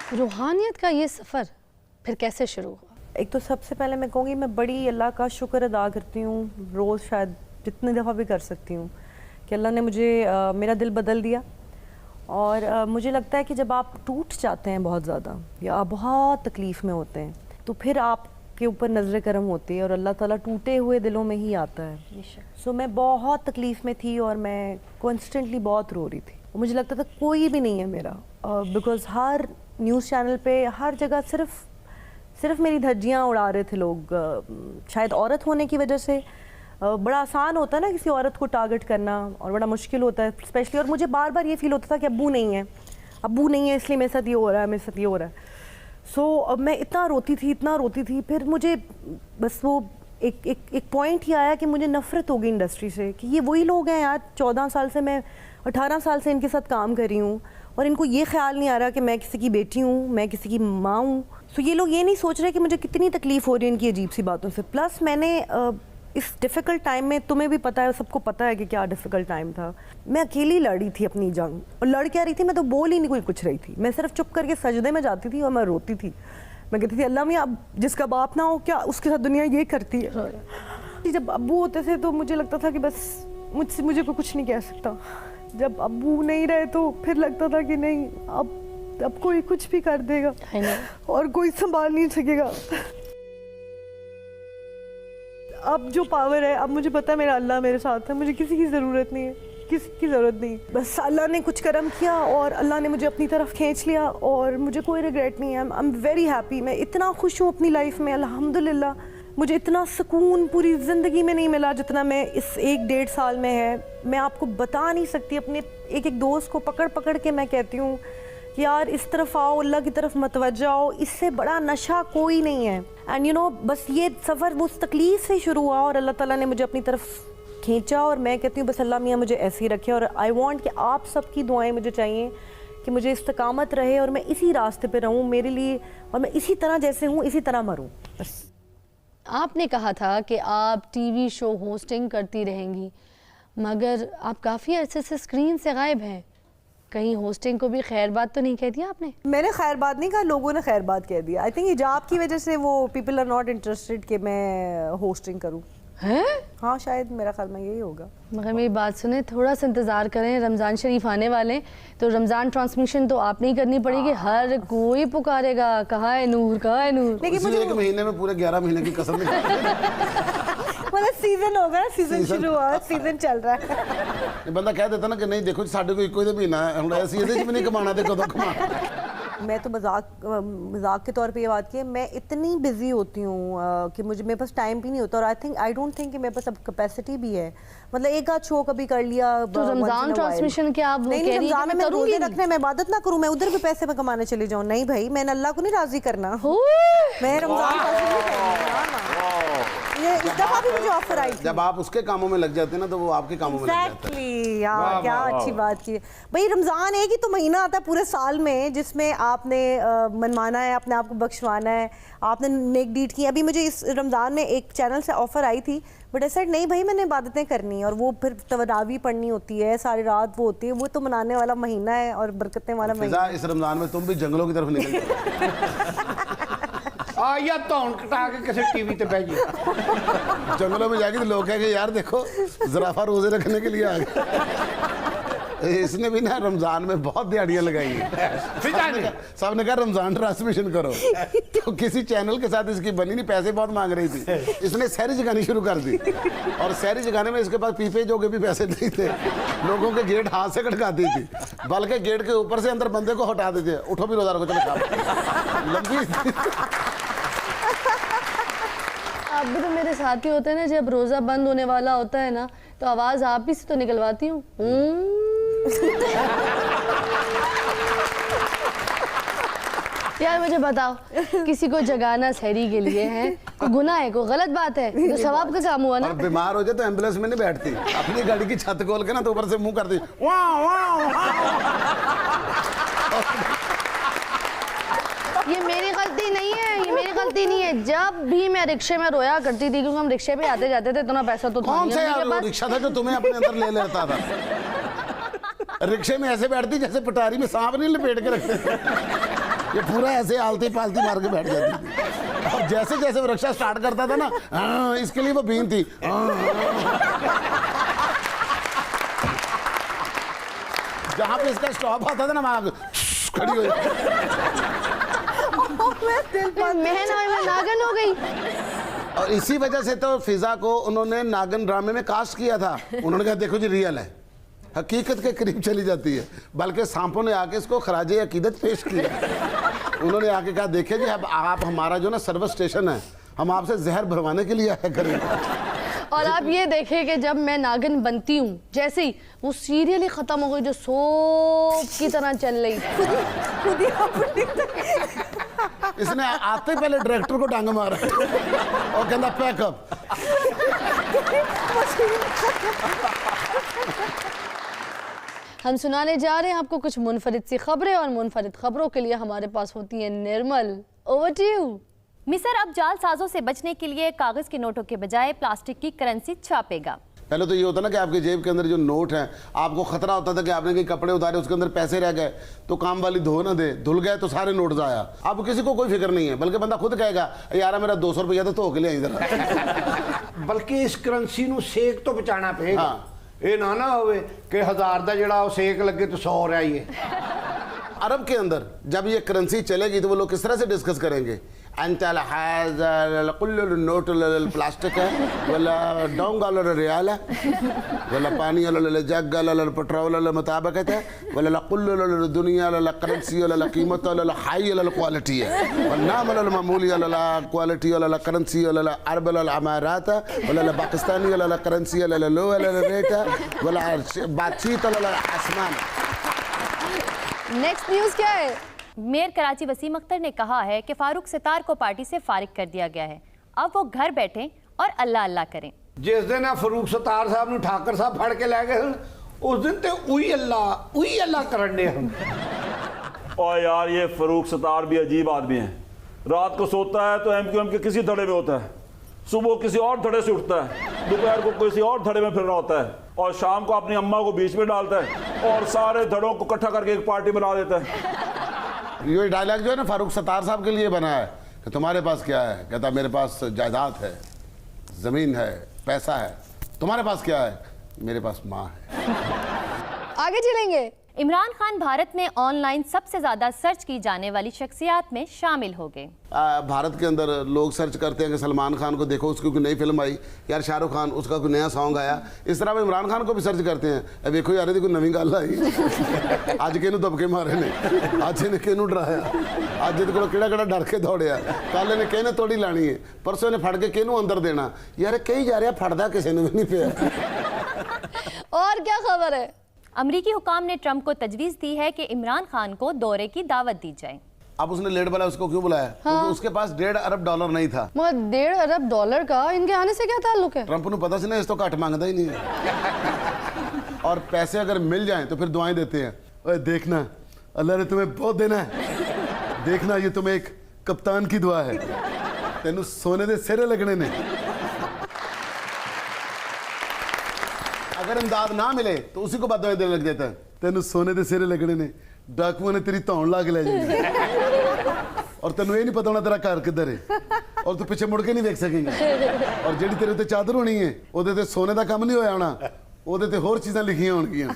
रूहानियत का ये सफ़र फिर कैसे शुरू हुआ? एक तो सबसे पहले मैं कहूँगी मैं बड़ी अल्लाह का शुक्र अदा करती हूँ, रोज़ शायद जितनी दफ़ा भी कर सकती हूँ, कि अल्लाह ने मुझे मेरा दिल बदल दिया। और मुझे लगता है कि जब आप टूट जाते हैं बहुत ज़्यादा या आप बहुत तकलीफ़ में होते हैं तो फिर आपके ऊपर नज़र करम होती है और अल्लाह ताला टूटे हुए दिलों में ही आता है। सो मैं बहुत तकलीफ़ में थी और मैं कॉन्स्टेंटली बहुत रो रही थी। मुझे लगता था कोई भी नहीं है मेरा, बिकॉज़ हर न्यूज़ चैनल पे हर जगह सिर्फ मेरी धज्जियाँ उड़ा रहे थे लोग। शायद औरत होने की वजह से बड़ा आसान होता है ना किसी औरत को टारगेट करना, और बड़ा मुश्किल होता है स्पेशली। और मुझे बार बार ये फील होता था कि अब्बू नहीं है इसलिए मेरे साथ ये हो रहा है, सो अब मैं इतना रोती थी। फिर मुझे बस वो एक पॉइंट ही आया कि मुझे नफ़रत हो गई इंडस्ट्री से, कि ये वही लोग हैं यार, 14 साल से मैं 18 साल से इनके साथ काम कर रही हूँ और इनको ये ख्याल नहीं आ रहा कि मैं किसी की बेटी हूँ, मैं किसी की माँ हूँ। सो ये लोग ये नहीं सोच रहे कि मुझे कितनी तकलीफ़ हो रही है इनकी अजीब सी बातों से। प्लस मैंने इस डिफ़िकल्ट टाइम में, तुम्हें भी पता है, सबको पता है कि क्या डिफ़िकल्ट टाइम था, मैं अकेली लड़ी थी अपनी जंग। और लड़ क्या रही थी, मैं तो बोल ही नहीं कोई कुछ रही थी। मैं सिर्फ चुप करके सजदे में जाती थी और मैं रोती थी। मैं कहती थी अल्लाह मियाँ अब जिसका बाप ना हो क्या उसके साथ दुनिया ये करती है। जब अब्बू होते थे तो मुझे लगता था कि बस मुझे कोई कुछ नहीं कह सकता। जब अब्बू नहीं रहे तो फिर लगता था कि नहीं, अब कोई कुछ भी कर देगा और कोई संभाल नहीं सकेगा। अब जो पावर है, अब मुझे पता है मेरा अल्लाह मेरे साथ है, मुझे किसी की ज़रूरत नहीं है, किसी की ज़रूरत नहीं। बस अल्लाह ने कुछ करम किया और अल्लाह ने मुझे अपनी तरफ खींच लिया और मुझे कोई रिग्रेट नहीं है। I am very happy. मैं इतना खुश हूँ अपनी लाइफ में, अल्हम्दुलिल्लाह। मुझे इतना सुकून पूरी ज़िंदगी में नहीं मिला जितना मैं इस 1-1.5 साल में है। मैं आपको बता नहीं सकती। अपने एक दोस्त को पकड़ के मैं कहती हूँ कि यार इस तरफ आओ, अल्लाह की तरफ मतवज्जा आओ, इससे बड़ा नशा कोई नहीं है। एंड यू नो, बस ये सफ़र उस तकलीफ़ से शुरू हुआ और अल्लाह ताला ने मुझे अपनी तरफ खींचा। और मैं कहती हूँ बस अल्लाह मियाँ मुझे ऐसे ही रखे। और आई वांट कि आप सबकी दुआएं मुझे चाहिए कि मुझे इस्तकामत रहे और मैं इसी रास्ते पे रहूँ मेरे लिए, और मैं इसी तरह जैसे हूँ इसी तरह मरूँ बस। आपने कहा था कि आप टीवी शो होस्टिंग करती रहेंगी, मगर आप काफ़ी अरसे से स्क्रीन से गायब हैं। कहीं होस्टिंग को भी खैर बात तो नहीं कह दिया आपने? मैंने खैर बात नहीं कहा, लोगों ने खैर बात कह दिया। आई थिंक हिजाब की वजह से वो पीपल आर नॉट इंटरेस्टेड कि मैं होस्टिंग करूँ। हैं? हाँ, शायद मेरा ख्याल में यही होगा। मगर मेरी बात सुने, थोड़ा सा इंतज़ार करें, रमज़ान शरीफ आने वाले, तो रमज़ान ट्रांसमिशन तो आपने ही करनी पड़ेगी। हर कोई पुकारेगा कहाँ है नूर, कहाँ है नूर। लेकिन मुझे एक महीने में पूरे 11 महीने की कसम मतलब सीजन होगा, सीजन शुरू हुआ, सीजन चल रहा है। बंदा कह देता ना कि नहीं देखो साढ़े को इको महीना है, हम ऐसे भी नहीं कमाना, देखो तो कमाना। मैं तो मजाक के तौर पे ये बात की है, मैं इतनी बिजी होती हूँ कि मेरे पास टाइम भी नहीं होता। और आई डोंट थिंक कि मेरे पास अब कैपेसिटी भी है। मतलब एक आध शो कभी कर लिया। तो रमजान ट्रांसमिशन के आप नहीं, रमजान में मैं रोजे रखने, मैं इबादत ना करूँ, मैं उधर भी पैसे में कमाने चली जाऊँ? नहीं भाई, मैंने अल्लाह को नहीं राजी करना। मैं रमजान इस दफा भी मुझे ऑफर आई थी। जब आप उसके कामों में लग जाते हैं ना तो वो आपके कामों में लग जाता है। यार क्या अच्छी बात की भाई। रमज़ान एक ही तो महीना आता है पूरे साल में जिसमें आपने मनवाना है, अपने आप को बख्शवाना है, आपने नेक डीड की। अभी मुझे इस रमज़ान में एक चैनल से ऑफर आई थी, बट आई सेड नहीं भाई, मैंने इबादतें करनी और वो फिर तरावी पढ़नी होती है, सारी रात वो होती है, वो तो मनाने वाला महीना है और बरकतें वाला महीना। इस रमज़ान में तुम भी जंगलों की तरफ निकल या तौन कटा के किसी टीवी पे बैठ गई जंगलों में जाके तो लोग कहेंगे यार देखो ज़राफा रोजे रखने के लिए आ गया। इसने भी ना रमजान में बहुत दिहाड़ियां लगाई है। सबने कहा रमजान ट्रांसमिशन करो, तो किसी चैनल के साथ इसकी बनी नहीं, पैसे बहुत मांग रही थी। इसने सहरी जगानी शुरू कर दी और सहरी जगाने में इसके पास पीपे जो के भी पैसे नहीं थे। लोगों के गेट हाथ से खटकाती थी, बल्कि गेट के ऊपर से अंदर बंदे को हटा देते, उठो भी रोजा रखो, चलो खाओ। लंबी आप भी तो मेरे साथी होते हैं ना, जब रोजा बंद होने वाला होता है ना तो आवाज आप ही से तो निकलवाती हूँ। यार मुझे बताओ, किसी को जगाना सहरी के लिए है कोई गुनाह है, कोई गलत बात है? तो सवाब का काम हुआ ना। और बीमार हो जाए तो एम्बुलेंस में नहीं बैठती, अपनी गाड़ी की छत खोल के ना तो ऊपर से मुंह करती वाह वाह। ये मेरी गलती नहीं है, ये मेरी गलती नहीं है। जब भी मैं रिक्शे में रोया करती थी, क्योंकि हम रिक्शे पे आते जाते थे, इतना पैसा तो था कौन सा यार वो रिक्शा था जो तुम्हें अपने अंदर ले लेता था? रिक्शे में ऐसे बैठती जैसे पटारी में सांप नहीं लपेट के रखते थे। ये पूरा ऐसे आलती पालती मार के बैठ जाती थी। और जैसे जैसे वो रिक्शा स्टार्ट करता था ना, हाँ, इसके लिए वो बीन थी, हाँ। जहाँ पे इसका स्टॉप आता था ना, वहाँ खड़ी हो जाती। मैं नागन हो गई। और इसी वजह से तो फिजा को उन्होंने नागन ड्रामे में कास्ट किया था। उन्होंने कहा देखो जी रियल है, हकीकत के करीब चली जाती है। बल्कि सांपों ने आके इसको खराजे अकीदत पेश किया। उन्होंने आके कहा देखिए जी अब आप हमारा जो ना सर्विस स्टेशन है, हम आपसे जहर भरवाने के लिए आया करेंगे। और आप ये देखें कि जब मैं नागिन बनती हूँ, जैसे ही वो सीरियल ही खत्म हो गई जो सोप की तरह चल रही, खुद ही अपनी इसने आते पहले डायरेक्टर को डांग मारा और कहता पैकअप। हम सुनाने जा रहे हैं आपको कुछ मुनफरिद सी खबरें, और मुनफरिद खबरों के लिए हमारे पास होती है निर्मल। Over to you. मिस्र अब जालसाजों से बचने के लिए कागज के नोटों के बजाय प्लास्टिक की करेंसी छापेगा। पहले तो ये होता ना कि आपके जेब के अंदर जो नोट हैं, आपको खतरा होता था कि आपने कई कपड़े उतारे, उसके अंदर पैसे रह गए तो काम वाली धो ना दे, धुल गए तो सारे नोट जाया। अब किसी को कोई फिक्र नहीं है, बल्कि बंदा खुद कहेगा यार मेरा 200 रुपया तो धो के ले आई जरा। बल्कि इस करंसी ਨੂੰ सेक तो बचाना पेगा। ये ना होवे कि 1000 का जड़ा सेक लगे तो 100 रह जाइए। अरब के अंदर जब ये करेंसी चलेगी तो वो लोग किस तरह से डिस्कस करेंगे? अंतल हाज़ कुल्लु नोट प्लास्टिक है, वला डोंग वाला रियाल है, वला पानी वाला जग वाला पेट्रोल वाला मुताबिक है, वला कुल्लु वाला दुनिया वाला करेंसी वाला कीमत वाला हाई वाला क्वालिटी है, और नाम वाला मामूली वाला क्वालिटी वाला करेंसी वाला अरब वाला अमारात है, वला पाकिस्तानी वाला करेंसी वाला लो वाला रेट है, वला बातचीत वाला आसमान। नेक्स्ट न्यूज़ क्या है? मेयर कराची वसीम अख्तर ने कहा है कि फारूक सितार को पार्टी से फारिग कर दिया गया है, अब वो घर बैठें और अल्लाह अल्लाह करें। जिस दिन फरूक सतार साहब ने ठाकर साहब फड़ के लै गए उस दिन तो उही अल्लाह करन दे हम। और यार ये फरूक सतार भी अजीब आदमी है। रात को सोता है तो MQM के किसी धड़े में होता है, सुबह किसी और धड़े से उठता है, दोपहर को किसी और धड़े में फिर रहा होता है, और शाम को अपनी अम्मा को बीच में डालता है और सारे धड़ों को इकट्ठा करके एक पार्टी बना देता है। ये डायलॉग जो है ना फारूक सतार साहब के लिए बना है कि तुम्हारे पास क्या है? कहता मेरे पास जायदाद है, जमीन है, पैसा है। तुम्हारे पास क्या है? मेरे पास माँ है। आगे चलेंगे। इमरान खान भारत में ऑनलाइन सबसे ज्यादा सर्च की जाने वाली शख्सियात में शामिल हो गए। भारत के अंदर लोग सर्च करते हैं कि सलमान खान को देखो, उसकी कोई नई फिल्म आई, यार शाहरुख खान उसका कोई नया सॉन्ग आया। इस तरह वो इमरान खान को भी सर्च करते हैं, देखो यार कोई नवी गल आई, अज किनू दबके मारे ने, अज इन्हें किनू डराया, अज को केड़ा डर के दौड़िया, कल इन्हें किहने तोड़ी लानी है, परसों इन्हें फड़ के किनू अंदर देना। यार कही जा रहा फड़दा किसी ने भी नहीं पिया। और क्या खबर है? अमरीकी हुकाम ने ट्रंप को तजवीज़ दी है कि इमरान खान को दौरे की दावत दी जाए। अब उसने लेट वाला उसको क्यों बुलाया? हाँ। क्योंकि उसके पास $1.5 अरब नहीं था। मगर $1.5 अरब का इनके आने से क्या ताल्लुक है? ट्रंप को पता सी ना इस तो घट मांगता ही नहीं है। और पैसे अगर मिल जाएं तो फिर दुआएं देते हैं, ओए देखना अल्लाह ने तुम्हें बहुत देना है, देखना ये तुम्हें एक कप्तान की दुआ है, तेनू सोने दे सिरे लगने ने। अगर इमदाद ना मिले तो उसी को बददुआएं देने लग जाता है, तेनू सोने दे सिरे लगने ने, डाकुओं ने तेरी धौन ला के ले जाएंगे और तेनू ये नहीं पता होना तेरा घर किधर है, और तू पिछे मुड़ के नहीं देख सकेंगे। और जेडी तेरे उत्ते चादर होनी है ओदे ते सोने का काम नहीं होया होना, ओदे ते होर चीज़ां लिखियां होणगियां।